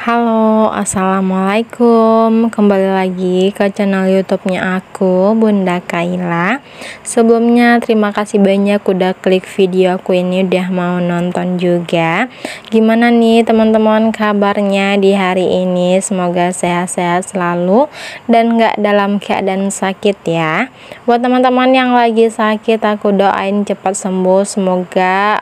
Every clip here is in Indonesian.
Halo, assalamualaikum. Kembali lagi ke channel YouTube-nya aku, Bunda Kaila. Sebelumnya terima kasih banyak udah klik video aku ini, udah mau nonton juga. Gimana nih teman-teman kabarnya di hari ini? Semoga sehat-sehat selalu dan nggak dalam keadaan sakit ya. Buat teman-teman yang lagi sakit, aku doain cepat sembuh. Semoga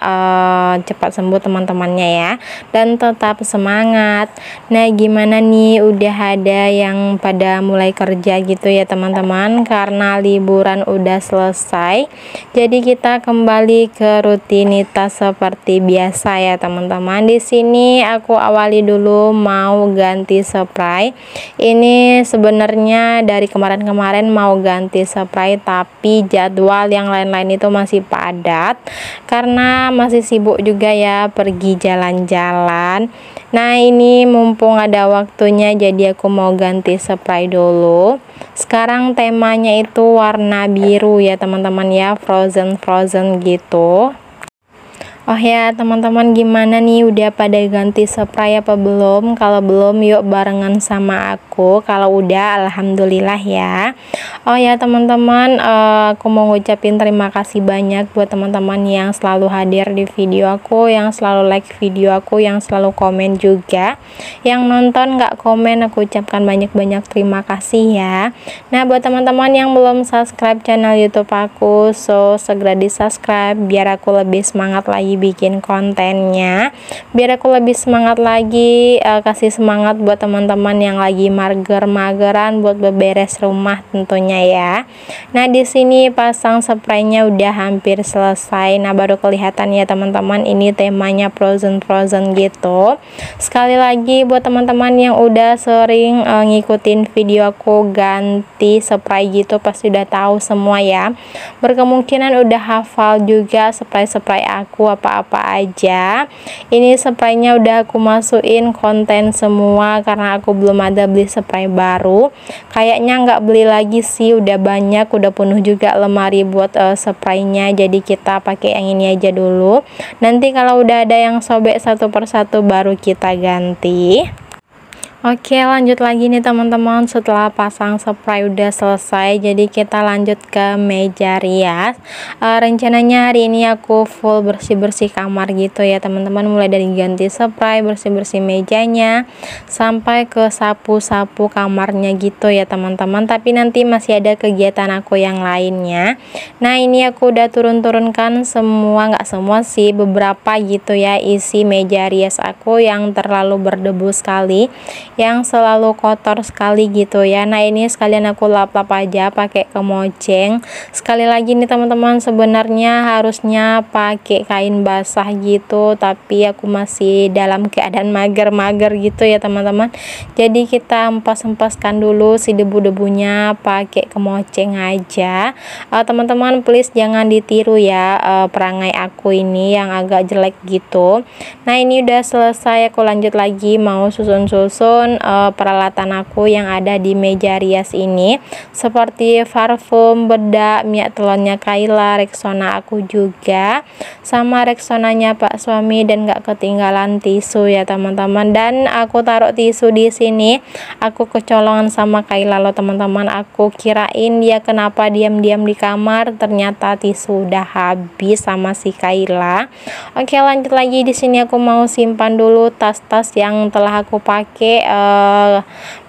cepat sembuh teman-temannya ya, dan tetap semangat. Nah, gimana nih, udah ada yang pada mulai kerja gitu ya teman-teman, karena liburan udah selesai. Jadi kita kembali ke rutinitas seperti biasa ya teman-teman. Di sini aku awali dulu mau ganti spray. Ini sebenarnya dari kemarin-kemarin mau ganti spray, tapi jadwal yang lain-lain itu masih padat karena masih sibuk juga ya pergi jalan-jalan. Nah, ini mumpung ada waktunya, jadi aku mau ganti spray dulu. Sekarang temanya itu warna biru ya teman-teman ya, frozen gitu. Oh ya teman-teman, gimana nih, udah pada ganti spray apa belum? Kalau belum, yuk barengan sama aku. Kalau udah, alhamdulillah ya. Oh ya teman-teman, aku mau ngucapin terima kasih banyak buat teman-teman yang selalu hadir di video aku, yang selalu like video aku, yang selalu komen juga. Yang nonton nggak komen, aku ucapkan banyak-banyak terima kasih ya. Nah, buat teman-teman yang belum subscribe channel YouTube aku, so segera di subscribe biar aku lebih semangat lagi bikin kontennya, biar aku lebih semangat lagi kasih semangat buat teman-teman yang lagi mageran buat beberes rumah tentunya ya. Nah, di sini pasang spraynya udah hampir selesai. Nah, baru kelihatan ya teman-teman, ini temanya frozen gitu. Sekali lagi buat teman-teman yang udah sering ngikutin video aku ganti spray gitu, pasti udah tahu semua ya. Berkemungkinan udah hafal juga spray aku apa aja. Ini spraynya udah aku masukin konten semua karena aku belum ada beli spray baru. Kayaknya nggak beli lagi sih, udah banyak, udah penuh juga lemari buat spraynya. Jadi kita pakai yang ini aja dulu. Nanti kalau udah ada yang sobek satu persatu baru kita ganti. Oke, lanjut lagi nih teman-teman. Setelah pasang spray udah selesai, jadi kita lanjut ke meja rias. Rencananya hari ini aku full bersih-bersih kamar gitu ya teman-teman, mulai dari ganti spray, bersih-bersih mejanya, sampai ke sapu-sapu kamarnya gitu ya teman-teman. Tapi nanti masih ada kegiatan aku yang lainnya. Nah, ini aku udah turun-turunkan semua, nggak semua sih, beberapa gitu ya, isi meja rias aku yang terlalu berdebu sekali, yang selalu kotor sekali gitu ya. Nah, ini sekalian aku lap-lap aja pakai kemoceng. Sekali lagi nih teman-teman, sebenarnya harusnya pakai kain basah gitu, tapi aku masih dalam keadaan mager gitu ya teman-teman. Jadi kita empas-empaskan dulu si debu-debunya pakai kemoceng aja. Teman-teman please jangan ditiru ya perangai aku ini yang agak jelek gitu. Nah, ini udah selesai, aku lanjut lagi mau susun peralatan aku yang ada di meja rias ini, seperti parfum, bedak, minyak telonnya Kaila, Rexona aku juga, sama Rexonanya Pak Suami, dan gak ketinggalan tisu ya teman-teman. Dan aku taruh tisu di sini, aku kecolongan sama Kaila loh teman-teman. Aku kirain dia kenapa diam-diam di kamar, ternyata tisu udah habis sama si Kaila. Oke, lanjut lagi. Di sini aku mau simpan dulu tas-tas yang telah aku pakai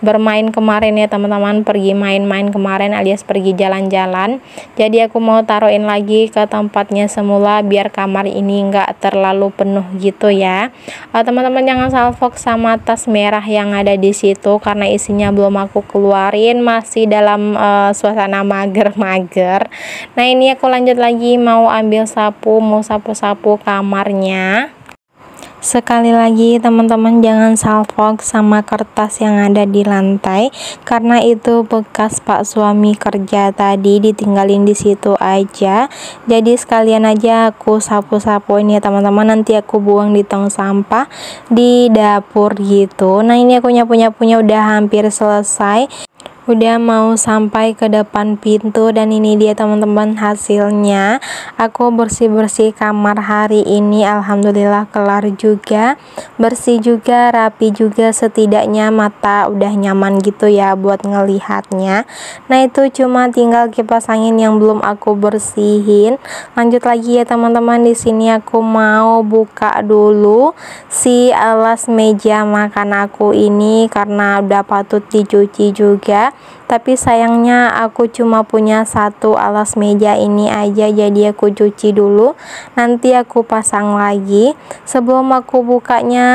bermain kemarin ya teman-teman, pergi main-main kemarin alias pergi jalan-jalan. Jadi aku mau taruhin lagi ke tempatnya semula biar kamar ini enggak terlalu penuh gitu ya. Teman-teman jangan salfok sama tas merah yang ada di situ karena isinya belum aku keluarin, masih dalam suasana mager. Nah, ini aku lanjut lagi mau ambil sapu, mau sapu-sapu kamarnya. Sekali lagi teman-teman jangan salfok sama kertas yang ada di lantai, karena itu bekas Pak suami kerja tadi ditinggalin di situ aja. Jadi sekalian aja aku sapu-sapuin ya teman-teman, nanti aku buang di tong sampah di dapur gitu. Nah ini aku nyapu-nyapunya udah hampir selesai, udah mau sampai ke depan pintu, dan ini dia teman-teman hasilnya. Aku bersih-bersih kamar hari ini, alhamdulillah kelar juga, bersih juga, rapi juga, setidaknya mata udah nyaman gitu ya buat ngelihatnya. Nah itu cuma tinggal kipas angin yang belum aku bersihin. Lanjut lagi ya teman-teman, di sini aku mau buka dulu si alas meja makan aku ini karena udah patut dicuci juga. Tapi sayangnya aku cuma punya satu alas meja ini aja, jadi aku cuci dulu, nanti aku pasang lagi. Sebelum aku bukanya,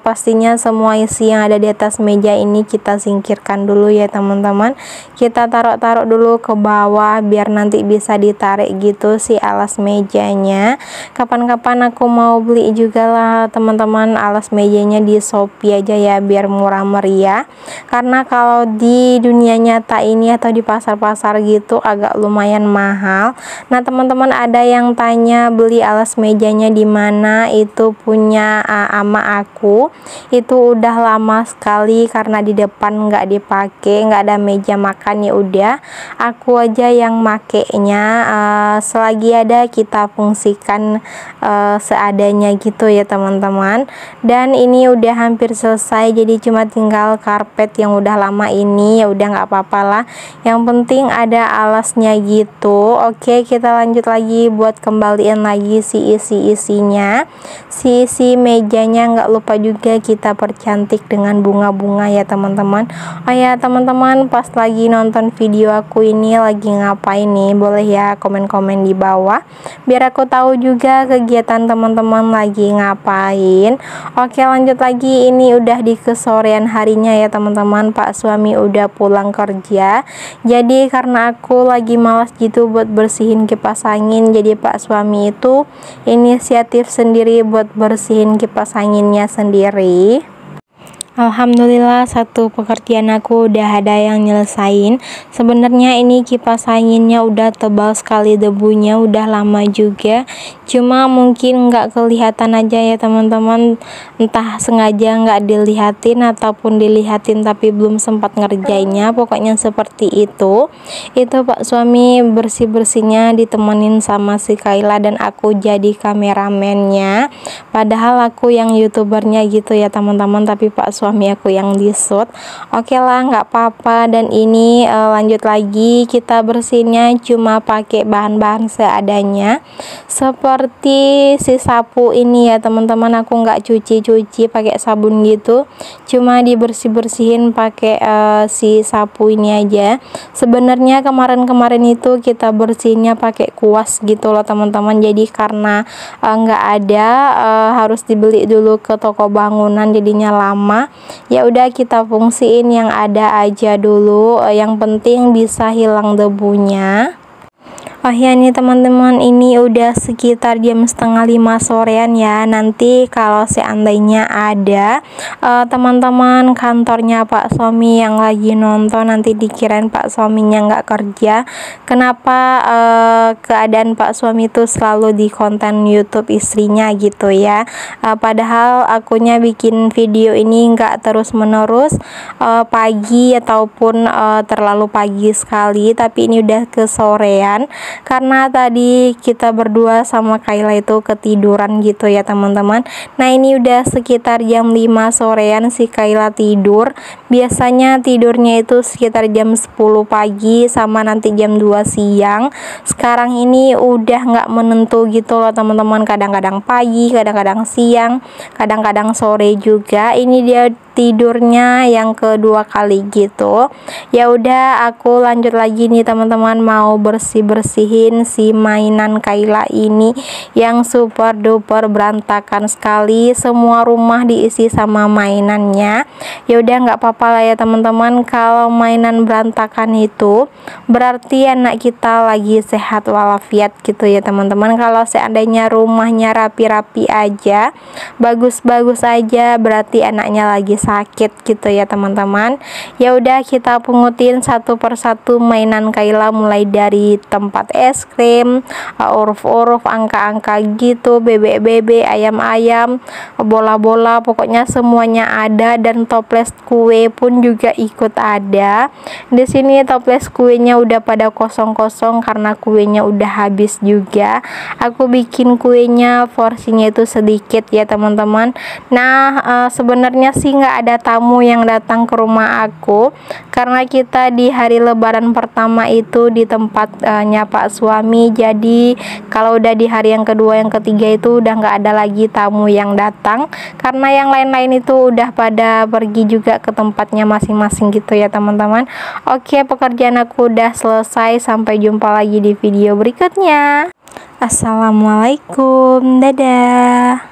pastinya semua isi yang ada di atas meja ini kita singkirkan dulu ya teman-teman. Kita taruh-taruh dulu ke bawah biar nanti bisa ditarik gitu si alas mejanya. Kapan-kapan aku mau beli juga lah teman-teman alas mejanya di Shopee aja ya, biar murah meriah. Karena kalau di dunia nyata ini atau di pasar-pasar gitu agak lumayan mahal. Nah teman-teman ada yang tanya beli alas mejanya di mana, itu punya ama aku, itu udah lama sekali karena di depan nggak dipakai, nggak ada meja makan, ya udah aku aja yang makainya. Selagi ada kita fungsikan seadanya gitu ya teman-teman. Dan ini udah hampir selesai, jadi cuma tinggal karpet yang udah lama ini, ya udah nggak apa-apa lah, yang penting ada alasnya gitu. Oke, kita lanjut lagi buat kembaliin lagi si isi-isinya, si isi mejanya. Nggak lupa juga kita percantik dengan bunga-bunga ya teman-teman. Oh ya teman-teman, pas lagi nonton video aku ini lagi ngapain nih, boleh ya komen-komen di bawah biar aku tahu juga kegiatan teman-teman lagi ngapain. Oke lanjut lagi, ini udah di kesorean harinya ya teman-teman, Pak suami udah pulang kerja. Jadi karena aku lagi malas gitu buat bersihin kipas angin, jadi Pak suami itu inisiatif sendiri buat bersihin kipas anginnya sendiri. Alhamdulillah satu pekerjaan aku udah ada yang nyelesain. Sebenarnya ini kipas anginnya udah tebal sekali debunya, udah lama juga, cuma mungkin nggak kelihatan aja ya teman-teman, entah sengaja nggak dilihatin ataupun dilihatin tapi belum sempat ngerjainnya, pokoknya seperti itu. Itu Pak suami bersih-bersihnya ditemenin sama si Kayla dan aku jadi kameramennya, padahal aku yang youtubernya gitu ya teman-teman, tapi Pak suami aku yang di shoot. Oke lah nggak apa-apa. Dan ini lanjut lagi, kita bersihnya cuma pakai bahan-bahan seadanya seperti si sapu ini ya teman-teman. Aku nggak cuci-cuci pakai sabun gitu, cuma dibersih-bersihin pakai si sapu ini aja. Sebenarnya kemarin-kemarin itu kita bersihnya pakai kuas gitu loh teman-teman, jadi karena nggak ada, harus dibeli dulu ke toko bangunan, jadinya lama. Ya udah kita fungsiin yang ada aja dulu, yang penting bisa hilang debunya. Oh ya nih teman-teman, ini udah sekitar jam 4:30 sorean ya. Nanti kalau seandainya ada teman-teman kantornya Pak suami yang lagi nonton, nanti dikirain Pak suaminya nggak kerja. Kenapa keadaan Pak suami itu selalu di konten YouTube istrinya gitu ya. Padahal akunya bikin video ini nggak terus menerus pagi ataupun terlalu pagi sekali, tapi ini udah ke sorean karena tadi kita berdua sama Kayla itu ketiduran gitu ya teman-teman. Nah ini udah sekitar jam 5 sorean si Kayla tidur. Biasanya tidurnya itu sekitar jam 10 pagi sama nanti jam 2 siang. Sekarang ini udah nggak menentu gitu loh teman-teman, kadang-kadang pagi, kadang-kadang siang, kadang-kadang sore juga. Ini dia tidurnya yang kedua kali gitu. Ya udah, aku lanjut lagi nih teman-teman, mau bersih-bersihin si mainan Kayla ini yang super duper berantakan sekali, semua rumah diisi sama mainannya. Ya udah, nggak apa-apa lah ya teman-teman, kalau mainan berantakan itu berarti anak kita lagi sehat walafiat gitu ya teman-teman. Kalau seandainya rumahnya rapi-rapi aja, bagus-bagus aja, berarti anaknya lagi sakit gitu ya teman-teman. Ya udah, kita pungutin satu persatu mainan Kayla, mulai dari tempat es krim, huruf-huruf, angka-angka gitu, bebek-bebek, ayam-ayam, bola-bola, pokoknya semuanya ada, dan toples kue pun juga ikut ada. Di sini toples kuenya udah pada kosong-kosong karena kuenya udah habis juga. Aku bikin kuenya porsinya itu sedikit ya teman-teman. Nah, sebenarnya sih nggak ada tamu yang datang ke rumah aku karena kita di hari lebaran pertama itu di tempatnya Pak suami. Jadi kalau udah di hari yang kedua, yang ketiga itu udah nggak ada lagi tamu yang datang karena yang lain-lain itu udah pada pergi juga ke tempatnya masing-masing gitu ya teman-teman. Oke, pekerjaan aku udah selesai, sampai jumpa lagi di video berikutnya. Assalamualaikum, dadah.